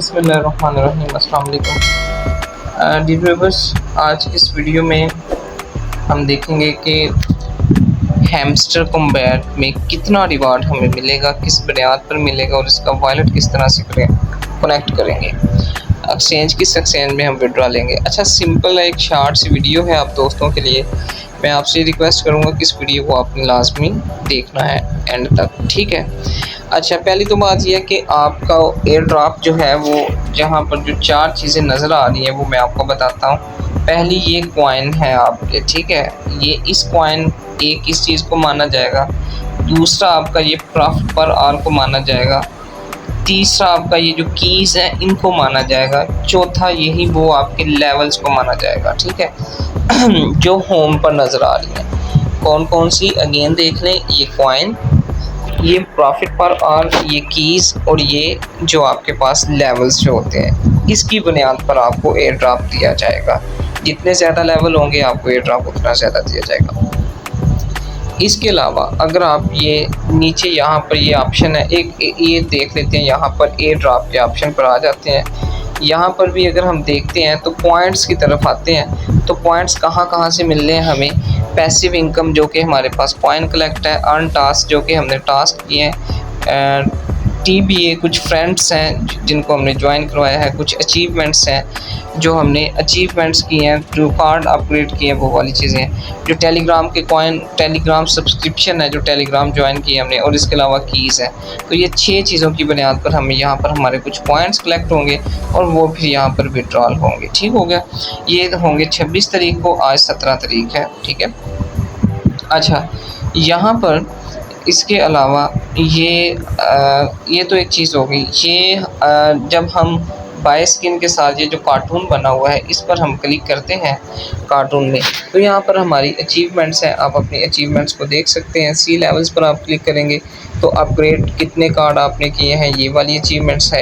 बिस्मिल्लाहिर्रहमानिर्रहीम। अस्सलाम वालेकुम डियर व्यूअर्स, आज इस वीडियो में हम देखेंगे कि हैमस्टर कॉम्बैट में कितना रिवार्ड हमें मिलेगा, किस बुनियाद पर मिलेगा और इसका वॉलेट किस तरह से कनेक्ट करेंगे, एक्सचेंज किस एक्सचेंज में हम विड्रॉ लेंगे। अच्छा, सिंपल एक शॉर्ट सी वीडियो है आप दोस्तों के लिए। मैं आपसे रिक्वेस्ट करूंगा कि इस वीडियो को आपने लाजमी देखना है एंड तक, ठीक है। अच्छा, पहली तो बात यह है कि आपका एयर ड्रॉप जो है वो जहाँ पर जो चार चीज़ें नज़र आ रही हैं वो मैं आपको बताता हूँ। पहली ये कॉइन है आपके, ठीक है, ये इस कॉइन एक इस चीज़ को माना जाएगा। दूसरा आपका ये प्रॉफिट पर आवर को माना जाएगा। तीसरा आपका ये जो कीज़ हैं इनको माना जाएगा। चौथा यही वो आपके लेवल्स को माना जाएगा, ठीक है। जो होम पर नज़र आ रही हैं कौन कौन सी, अगेन देख लें, ये कॉइन, ये प्रॉफिट पर आवर, ये कीज़ और ये जो आपके पास लेवल्स जो होते हैं, इसकी बुनियाद पर आपको एयर ड्रॉप दिया जाएगा। जितने ज़्यादा लेवल होंगे आपको एयर ड्रॉप उतना ज़्यादा दिया जाएगा। इसके अलावा अगर आप ये नीचे यहाँ पर ये ऑप्शन है, एक ये देख लेते हैं, यहाँ पर एयर ड्रॉप के ऑप्शन पर आ जाते हैं। यहाँ पर भी अगर हम देखते हैं तो पॉइंट्स की तरफ आते हैं। तो पॉइंट्स कहाँ कहाँ से मिल रहे हैं हमें, पैसिव इनकम जो कि हमारे पास कॉइन कलेक्ट है, अर्न टास्क जो कि हमने टास्क किए हैं, TBA कुछ फ्रेंड्स हैं जिनको हमने ज्वाइन करवाया है, कुछ अचीवमेंट्स हैं जो हमने अचीवमेंट्स किए हैं, जो कार्ड अपग्रेड किए हैं वो वाली चीज़ें हैं, जो टेलीग्राम के कॉइन, टेलीग्राम सब्सक्रिप्शन है जो टेलीग्राम ज्वाइन किए हमने, और इसके अलावा कीज़ है। तो ये 6 चीज़ों की बुनियाद पर हमें यहाँ पर हमारे कुछ पॉइंट्स कलेक्ट होंगे और वो फिर यहाँ पर विड्रॉल होंगे, ठीक हो गया। ये होंगे 26 तारीख को, आज 17 तारीख है, ठीक है। अच्छा, यहाँ पर इसके अलावा ये तो एक चीज़ हो गई। ये जब हम बाय स्किन के साथ ये जो कार्टून बना हुआ है इस पर हम क्लिक करते हैं कार्टून में, तो यहाँ पर हमारी अचीवमेंट्स हैं। आप अपनी अचीवमेंट्स को देख सकते हैं। सी लेवल्स पर आप क्लिक करेंगे तो अपग्रेड कितने कार्ड आपने किए हैं, ये वाली अचीवमेंट्स है।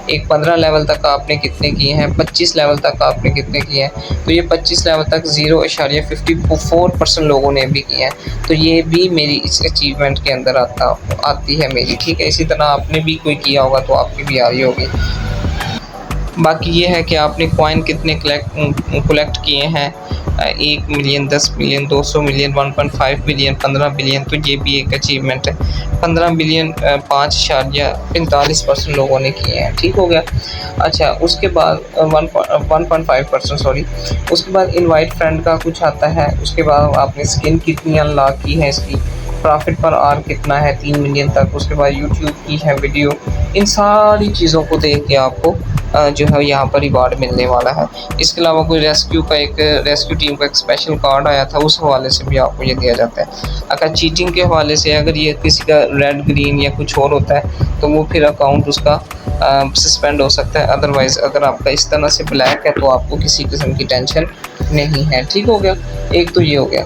एक 15 लेवल तक आपने कितने किए हैं, 25 लेवल तक आपने कितने किए हैं। तो ये 25 लेवल तक 0.54% लोगों ने भी किए हैं। तो ये भी मेरी इस अचीवमेंट के अंदर आती है मेरी, ठीक है। इसी तरह आपने भी कोई किया होगा तो आपकी भी आ रही होगी। बाकी ये है कि आपने कॉइन कितने कलेक्ट किए हैं, 1 million, 10 million, 200 million, 1.5 billion, 15 billion, तो ये भी एक अचीवमेंट है। 15 बिलियन 5.45% लोगों ने किए हैं, ठीक हो गया। अच्छा, उसके बाद 1.5%, सॉरी। उसके बाद इनवाइट फ्रेंड का कुछ आता है। उसके बाद आपने स्किन कितनी अनलॉक की है, इसकी प्रॉफिट पर आवर कितना है, 3 मिलियन तक। उसके बाद यूट्यूब की है वीडियो। इन सारी चीज़ों को देख के आपको जो है यहाँ पर रिवार्ड मिलने वाला है। इसके अलावा कोई रेस्क्यू टीम का एक स्पेशल कार्ड आया था, उस हवाले से भी आपको ये दिया जाता है। अगर चीटिंग के हवाले से अगर ये किसी का रेड, ग्रीन या कुछ और होता है तो वो फिर अकाउंट उसका सस्पेंड हो सकता है। अदरवाइज़ अगर आपका इस तरह से ब्लैक है तो आपको किसी किस्म की टेंशन नहीं है, ठीक हो गया। एक तो ये हो गया।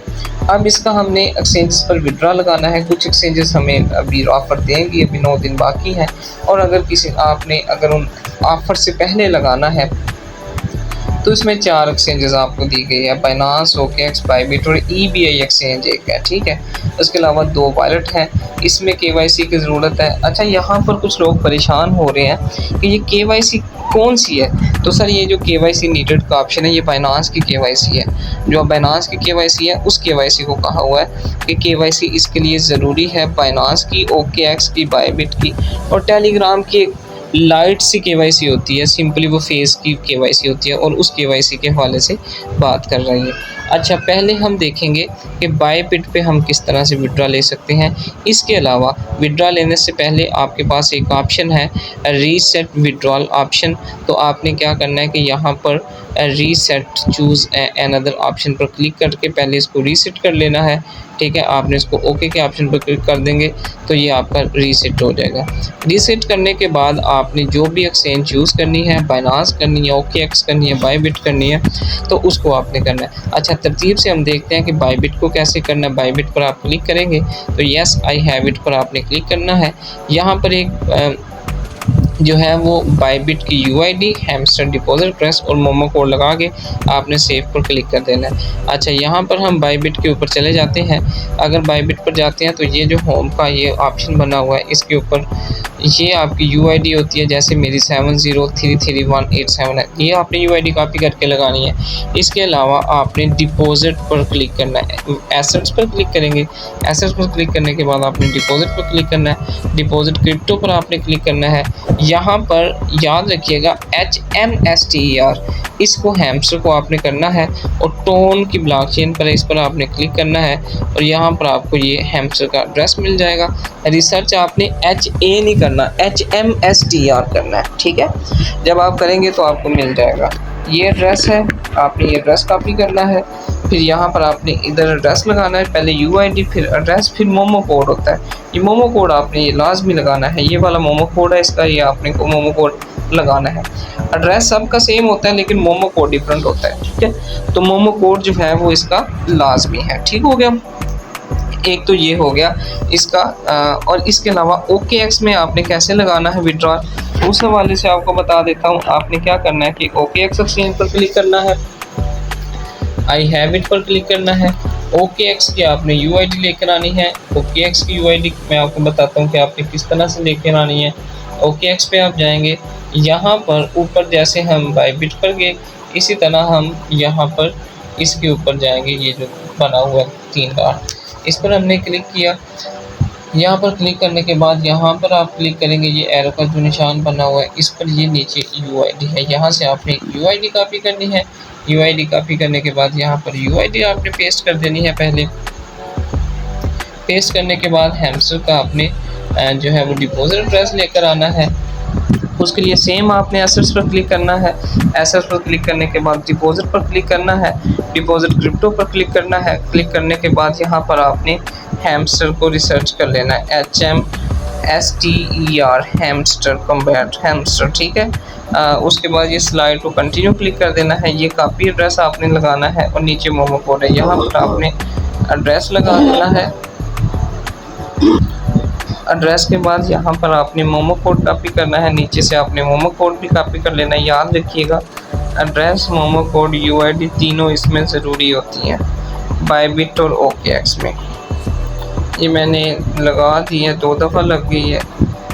अब इसका हमने एक्सचेंजेस पर विड्रॉ लगाना है। कुछ एक्सचेंजेस हमें अभी ऑफ़र देंगी, अभी 9 दिन बाकी हैं। और अगर अगर उन ऑफ़र से पहले लगाना है तो इसमें 4 एक्सचेंजेस आपको दी गई है, बाइनांस, OKX, बायबिट और EBI एक्सचेंज एक है, ठीक है। उसके अलावा 2 वॉलेट हैं, इसमें KYC की ज़रूरत है। अच्छा, यहाँ पर कुछ लोग परेशान हो रहे हैं कि ये KYC कौन सी है। तो सर, ये जो KYC नीडेड का ऑप्शन है ये बाइनांस की KYC है। जो बाइनांस की KYC है उस KYC को कहा हुआ है कि KYC इसके लिए ज़रूरी है बाइनांस की, OKX की, बायबिट की और टेलीग्राम की लाइट सी KYC होती है। सिंपली वो फेस की KYC होती है और उस KYC के हवाले से बात कर रही है। अच्छा, पहले हम देखेंगे कि बायबिट पे हम किस तरह से विड्रॉ ले सकते हैं। इसके अलावा विड्रॉ लेने से पहले आपके पास एक ऑप्शन है रीसेट विड्रॉल ऑप्शन। तो आपने क्या करना है कि यहाँ पर रीसेट चूज़ अनदर ऑप्शन पर क्लिक करके पहले इसको रीसेट कर लेना है, ठीक है। आपने इसको ओके के ऑप्शन पर क्लिक कर देंगे तो ये आपका रीसेट हो जाएगा। रीसेट करने के बाद आपने जो भी एक्सचेंज चूज़ करनी है, बाइनांस करनी है, OKX करनी है, बायबिट करनी है, तो उसको आपने करना है। अच्छा, तरतीब से हम देखते हैं कि बायबिट को कैसे करना है। बायबिट पर आप क्लिक करेंगे तो येस आई हैव इट पर आपने क्लिक करना है। यहाँ पर एक जो है वो बायबिट की यूआईडी, हैमस्टर डिपॉजिट एड्रेस और मोमो कोड लगा के आपने सेव पर क्लिक कर देना है। अच्छा, यहाँ पर हम बायबिट के ऊपर चले जाते हैं। अगर बायबिट पर जाते हैं तो ये जो होम का ये ऑप्शन बना हुआ है, इसके ऊपर ये आपकी यूआईडी होती है, जैसे मेरी 70333187 है, ये आपने यूआईडी कॉपी करके लगानी है। इसके अलावा आपने डिपॉजिट पर क्लिक करना है, एसेट्स पर क्लिक करेंगे। एसेट्स पर क्लिक करने के बाद आपने डिपॉजिट पर क्लिक करना है, डिपॉजिट क्रिप्टो पर आपने क्लिक करना है। यहाँ पर याद रखिएगा HMSTER, इसको हैमस्टर को आपने करना है और टोन की ब्लॉकचेन पर इस पर आपने क्लिक करना है और यहाँ पर आपको ये हैमस्टर का एड्रेस मिल जाएगा। रिसर्च आपने HA नहीं करना, HMSTER करना है, ठीक है। जब आप करेंगे तो आपको मिल जाएगा। ये एड्रेस है, आपने ये एड्रेस कॉपी करना है। फिर यहाँ पर आपने इधर एड्रेस लगाना है, पहले यूआईडी फिर एड्रेस फिर मोमो कोड होता है। ये मोमो कोड आपने ये लाजमी लगाना है, ये वाला मोमो कोड है इसका, ये आपने को मोमो कोड लगाना है। एड्रेस सबका सेम होता है लेकिन मोमो कोड डिफरेंट होता है, ठीक है। तो मोमो कोड जो है वो इसका लाजमी है, ठीक हो गया। एक तो ये हो गया इसका। और इसके अलावा OKX में आपने कैसे लगाना है विड्रॉल, उस हवाले से आपको बता देता हूँ। आपने क्या करना है कि OKX एक्सचेंज पर क्लिक करना है, आई हैव इट पर क्लिक करना है। OKX की आपने यूआईडी लेकर आनी है। OKX की यूआईडी मैं आपको बताता हूँ कि आपने किस तरह से लेकर आनी है। OKX पे आप जाएंगे, यहाँ पर ऊपर जैसे हम बायबिट पर गए, इसी तरह हम यहाँ पर इसके ऊपर जाएंगे, ये जो बना हुआ है 3 डॉट, इस पर हमने क्लिक किया। यहाँ पर क्लिक करने के बाद यहाँ पर आप क्लिक करेंगे, ये एरो का जो निशान बना हुआ है इस पर, ये नीचे यूआईडी है, यहाँ से आपने यूआईडी कॉपी करनी है। यूआईडी कॉपी करने के बाद यहाँ पर यूआईडी आपने पेस्ट कर देनी है। पहले पेस्ट करने के बाद हैमस्टर का आपने जो है वो डिपॉजिट एड्रेस लेकर आना है। उसके लिए सेम आपने एसेट्स पर क्लिक करना है। एसेट्स पर क्लिक करने के बाद डिपॉजिट पर क्लिक करना है, डिपॉजिट क्रिप्टो पर क्लिक करना है। क्लिक करने के बाद यहाँ पर आपने हैमस्टर को रिसर्च कर लेना है, HMSTER, हैमस्टर कॉम्बैट हैमस्टर, ठीक है। उसके बाद ये स्लाइड को कंटिन्यू क्लिक कर देना है। ये कॉपी एड्रेस आपने लगाना है और नीचे मोमो कोड है, यहाँ पर आपने एड्रेस लगा देना है। एड्रेस के बाद यहाँ पर आपने मोमो कोड कॉपी करना है, नीचे से आपने मोमो कोड भी कॉपी कर लेना है। याद रखिएगा एड्रेस, मोमो कोड, यूआईडी तीनों इसमें ज़रूरी होती हैं बायबिट और OKX में। ये मैंने लगा दी है, 2 दफ़ा लग गई है।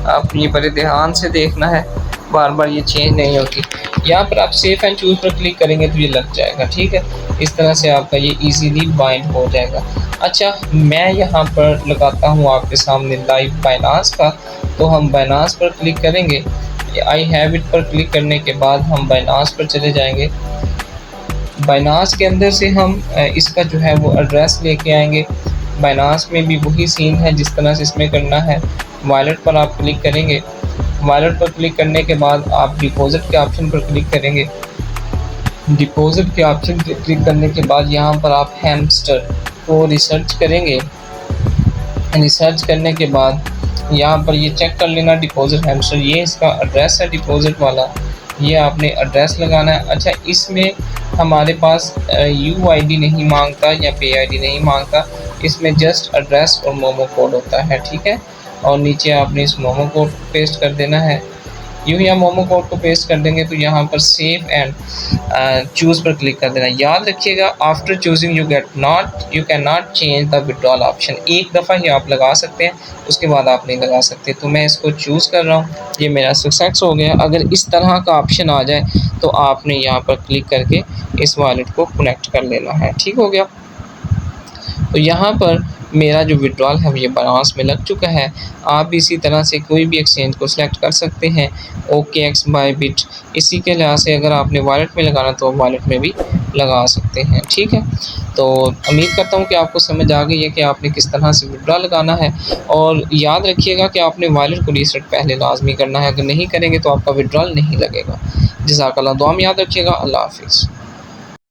आप ये बड़े ध्यान से देखना है, बार बार ये चेंज नहीं होती। यहाँ पर आप सेव एंड चूज़ पर क्लिक करेंगे तो ये लग जाएगा, ठीक है। इस तरह से आपका ये इजीली बाइंड हो जाएगा। अच्छा, मैं यहाँ पर लगाता हूँ आपके सामने लाइव बाइनांस का, तो हम बाइनांस पर क्लिक करेंगे। आई हैव इट पर क्लिक करने के बाद हम बाइनांस पर चले जाएंगे। बाइनांस के अंदर से हम इसका जो है वो एड्रेस लेके आएंगे। बाइनांस में भी वही सीन है जिस तरह से इसमें करना है। वॉलेट पर आप क्लिक करेंगे, वॉलेट पर क्लिक करने के बाद आप डिपॉजिट के ऑप्शन पर क्लिक करेंगे। डिपॉजिट के ऑप्शन पर क्लिक करने के बाद यहाँ पर आप हैमस्टर को रिसर्च करेंगे। रिसर्च करने के बाद यहाँ पर ये चेक कर लेना डिपॉजिट हैमस्टर, ये इसका एड्रेस है डिपॉजिट वाला, ये आपने एड्रेस लगाना है। अच्छा, इसमें हमारे पास यूआईडी नहीं मांगता या पेआईडी नहीं मांगता, इसमें जस्ट एड्रेस और मोमो कोड होता है, ठीक है। और नीचे आपने इस मोमो कोड को पेस्ट कर देना है। यूँ यहाँ मोमो कोड को पेस्ट कर देंगे तो यहाँ पर सेव एंड चूज़ पर क्लिक कर देना। याद रखिएगा after choosing you can not change the withdrawal option. एक दफ़ा ही आप लगा सकते हैं, उसके बाद आप नहीं लगा सकते। तो मैं इसको चूज़ कर रहा हूँ, ये मेरा सक्सेस हो गया। अगर इस तरह का ऑप्शन आ जाए तो आपने यहाँ पर क्लिक करके इस वॉलेट को कनेक्ट कर लेना है, ठीक हो गया। तो यहाँ पर मेरा जो विड्रॉल है ये बाइनांस में लग चुका है। आप इसी तरह से कोई भी एक्सचेंज को सिलेक्ट कर सकते हैं, OKX, बायबिट। इसी के लिहाज से अगर आपने वॉलेट में लगाना तो वॉलेट में भी लगा सकते हैं, ठीक है। तो उम्मीद करता हूँ कि आपको समझ आ गई है कि आपने किस तरह से विड्रॉल लगाना है। और याद रखिएगा कि आपने वॉलेट को रीसेट पहले लाजमी करना है, अगर नहीं करेंगे तो आपका विड्रॉल नहीं लगेगा। जज़ाकल्लाह, दुआ में याद रखिएगा। अल्लाह हाफिज़।